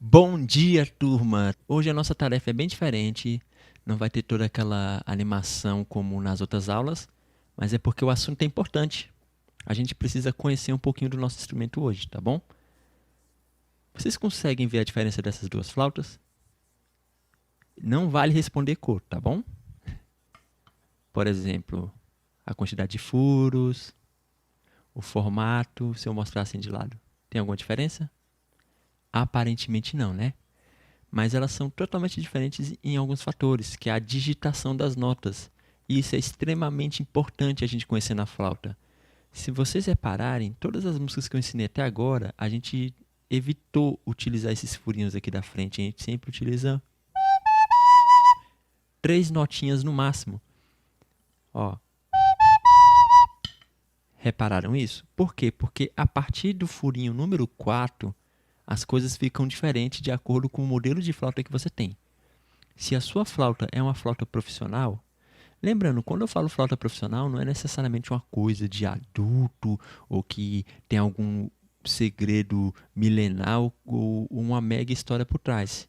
Bom dia, turma! Hoje a nossa tarefa é bem diferente, não vai ter toda aquela animação como nas outras aulas, mas é porque o assunto é importante. A gente precisa conhecer um pouquinho do nosso instrumento hoje, tá bom? Vocês conseguem ver a diferença dessas duas flautas? Não vale responder cor, tá bom? Por exemplo, a quantidade de furos, o formato, se eu mostrar assim de lado. Tem alguma diferença? Aparentemente não, né? Mas elas são totalmente diferentes em alguns fatores, que é a digitação das notas. E isso é extremamente importante a gente conhecer na flauta. Se vocês repararem, todas as músicas que eu ensinei até agora, a gente evitou utilizar esses furinhos aqui da frente. A gente sempre utiliza 3 notinhas no máximo. Ó, repararam isso? Por quê? Porque a partir do furinho número 4, as coisas ficam diferentes de acordo com o modelo de flauta que você tem. Se a sua flauta é uma flauta profissional, lembrando, quando eu falo flauta profissional, não é necessariamente uma coisa de adulto ou que tem algum segredo milenar ou uma mega história por trás.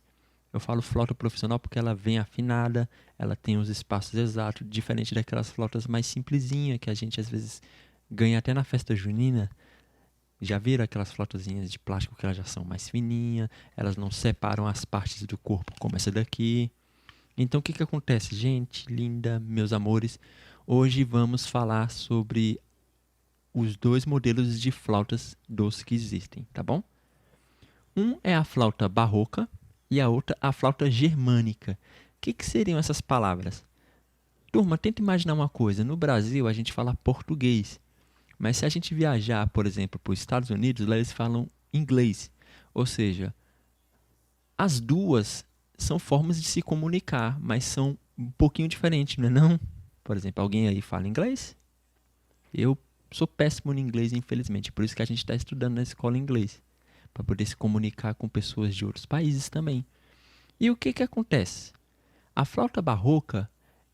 Eu falo flauta profissional porque ela vem afinada, ela tem os espaços exatos, diferente daquelas flautas mais simplesinhas que a gente às vezes ganha até na festa junina. Já viram aquelas flautazinhas de plástico que elas já são mais fininhas, elas não separam as partes do corpo como essa daqui. Então, o que que acontece, gente linda, meus amores? Hoje vamos falar sobre os dois modelos de flautas doces que existem, tá bom? Um é a flauta barroca e a outra a flauta germânica. O que que seriam essas palavras? Turma, tenta imaginar uma coisa. No Brasil, a gente fala português. Mas se a gente viajar, por exemplo, para os Estados Unidos, lá eles falam inglês. Ou seja, as duas são formas de se comunicar, mas são um pouquinho diferentes, não é não? Por exemplo, alguém aí fala inglês? Eu sou péssimo no inglês, infelizmente. Por isso que a gente está estudando na escola inglês. Para poder se comunicar com pessoas de outros países também. E o que que acontece? A flauta barroca,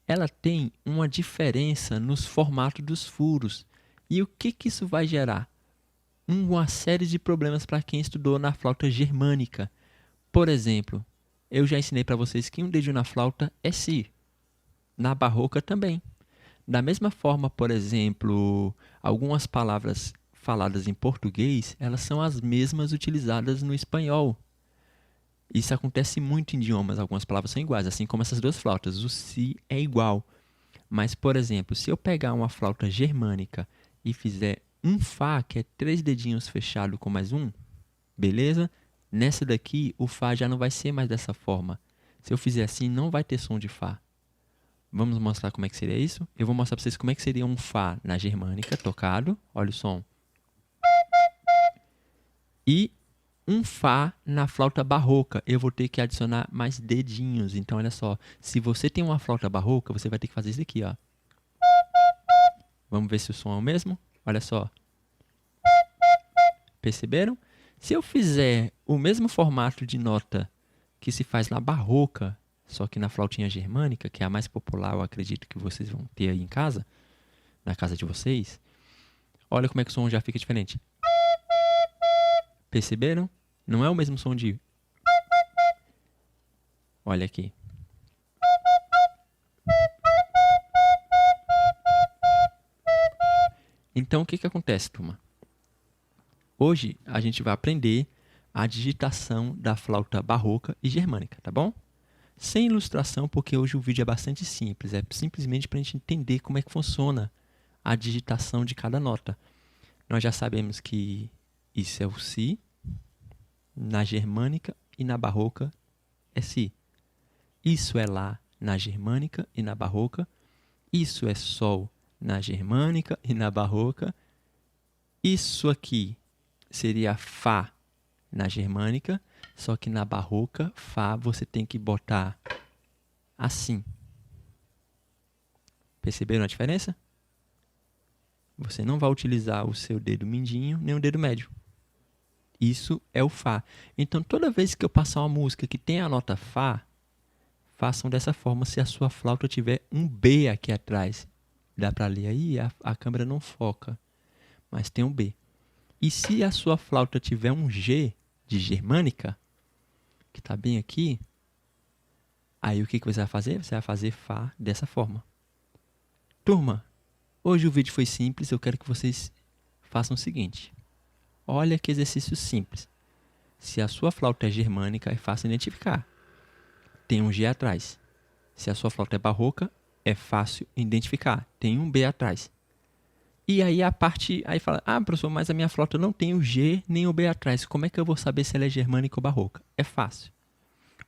ela tem uma diferença nos formatos dos furos. E o que que isso vai gerar? Uma série de problemas para quem estudou na flauta germânica. Por exemplo, eu já ensinei para vocês que um dedinho na flauta é si. Na barroca também. Da mesma forma, por exemplo, algumas palavras faladas em português, elas são as mesmas utilizadas no espanhol. Isso acontece muito em idiomas, algumas palavras são iguais, assim como essas duas flautas. O si é igual. Mas, por exemplo, se eu pegar uma flauta germânica e fizer um fá, que é 3 dedinhos fechados com mais um, beleza? Nessa daqui, o fá já não vai ser mais dessa forma. Se eu fizer assim, não vai ter som de fá. Vamos mostrar como é que seria isso? Eu vou mostrar para vocês como é que seria um fá na germânica, tocado. Olha o som. E um fá na flauta barroca. Eu vou ter que adicionar mais dedinhos. Então, olha só. Se você tem uma flauta barroca, você vai ter que fazer isso aqui, ó. Vamos ver se o som é o mesmo? Olha só. Perceberam? Se eu fizer o mesmo formato de nota que se faz na barroca, só que na flautinha germânica, que é a mais popular, eu acredito que vocês vão ter aí em casa, na casa de vocês, olha como é que o som já fica diferente. Perceberam? Não é o mesmo som de... Olha aqui. Então, o que que acontece, turma? Hoje, a gente vai aprender a digitação da flauta barroca e germânica, tá bom? Sem ilustração, porque hoje o vídeo é bastante simples. É simplesmente para a gente entender como é que funciona a digitação de cada nota. Nós já sabemos que isso é o si, na germânica e na barroca é si. Isso é lá na germânica e na barroca. Isso é sol na germânica e na barroca. Isso aqui seria fá na germânica, só que na barroca, fá você tem que botar assim. Perceberam a diferença? Você não vai utilizar o seu dedo mindinho nem o dedo médio. Isso é o fá. Então, toda vez que eu passar uma música que tem a nota fá, façam dessa forma se a sua flauta tiver um B aqui atrás. Dá para ler aí? A câmera não foca, mas tem um B. E se a sua flauta tiver um G de germânica, que está bem aqui, aí o que você vai fazer? Você vai fazer Fá dessa forma. Turma, hoje o vídeo foi simples, eu quero que vocês façam o seguinte. Olha que exercício simples. Se a sua flauta é germânica, é fácil identificar. Tem um G atrás. Se a sua flauta é barroca, é fácil identificar. Tem um B atrás. E aí aí fala, professor, mas a minha flauta não tem o G nem o B atrás. Como é que eu vou saber se ela é germânica ou barroca? É fácil.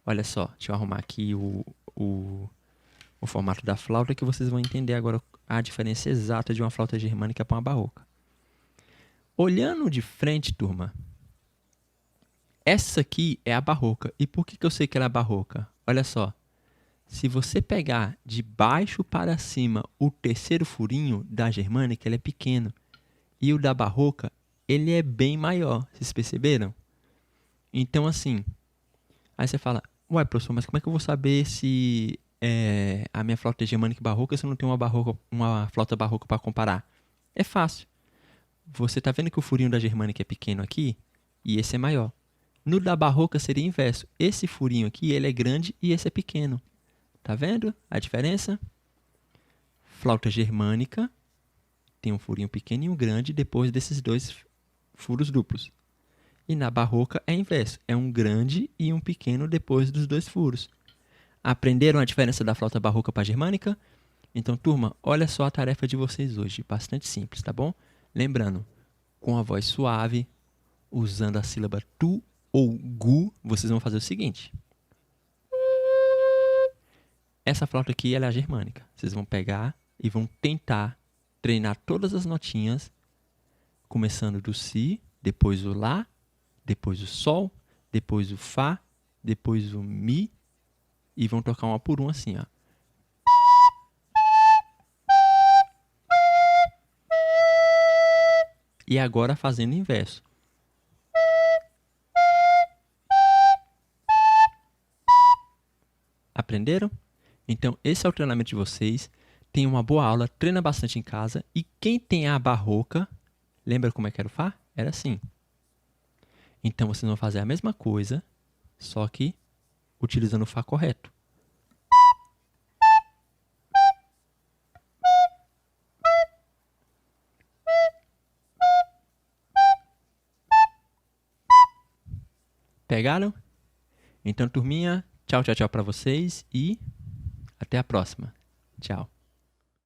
Olha só, deixa eu arrumar aqui o formato da flauta que vocês vão entender agora a diferença exata de uma flauta germânica para uma barroca. Olhando de frente, turma, essa aqui é a barroca. E por que eu sei que ela é barroca? Olha só. Se você pegar de baixo para cima o terceiro furinho da germânica, ele é pequeno. E o da barroca, ele é bem maior. Vocês perceberam? Então, assim, aí você fala, ué, professor, mas como é que eu vou saber se a minha flauta é germânica e barroca se eu não tenho uma flauta barroca para comparar? É fácil. Você está vendo que o furinho da germânica é pequeno aqui e esse é maior. No da barroca seria o inverso. Esse furinho aqui, ele é grande e esse é pequeno. Tá vendo a diferença? Flauta germânica tem um furinho pequeno e um grande depois desses dois furos duplos. E na barroca é inverso. É um grande e um pequeno depois dos dois furos. Aprenderam a diferença da flauta barroca para a germânica? Então, turma, olha só a tarefa de vocês hoje. Bastante simples, tá bom? Lembrando, com a voz suave, usando a sílaba tu ou gu, vocês vão fazer o seguinte. Essa flauta aqui ela é a germânica. Vocês vão pegar e vão tentar treinar todas as notinhas, começando do si, depois o lá, depois o sol, depois o fá, depois o mi, e vão tocar uma por uma assim, ó. E agora fazendo o inverso. Aprenderam? Então, esse é o treinamento de vocês. Tenham uma boa aula, treina bastante em casa. E quem tem a barroca, lembra como é que era o Fá? Era assim. Então, vocês vão fazer a mesma coisa, só que utilizando o Fá correto. Pegaram? Então, turminha, tchau, tchau, tchau para vocês e até a próxima. Tchau.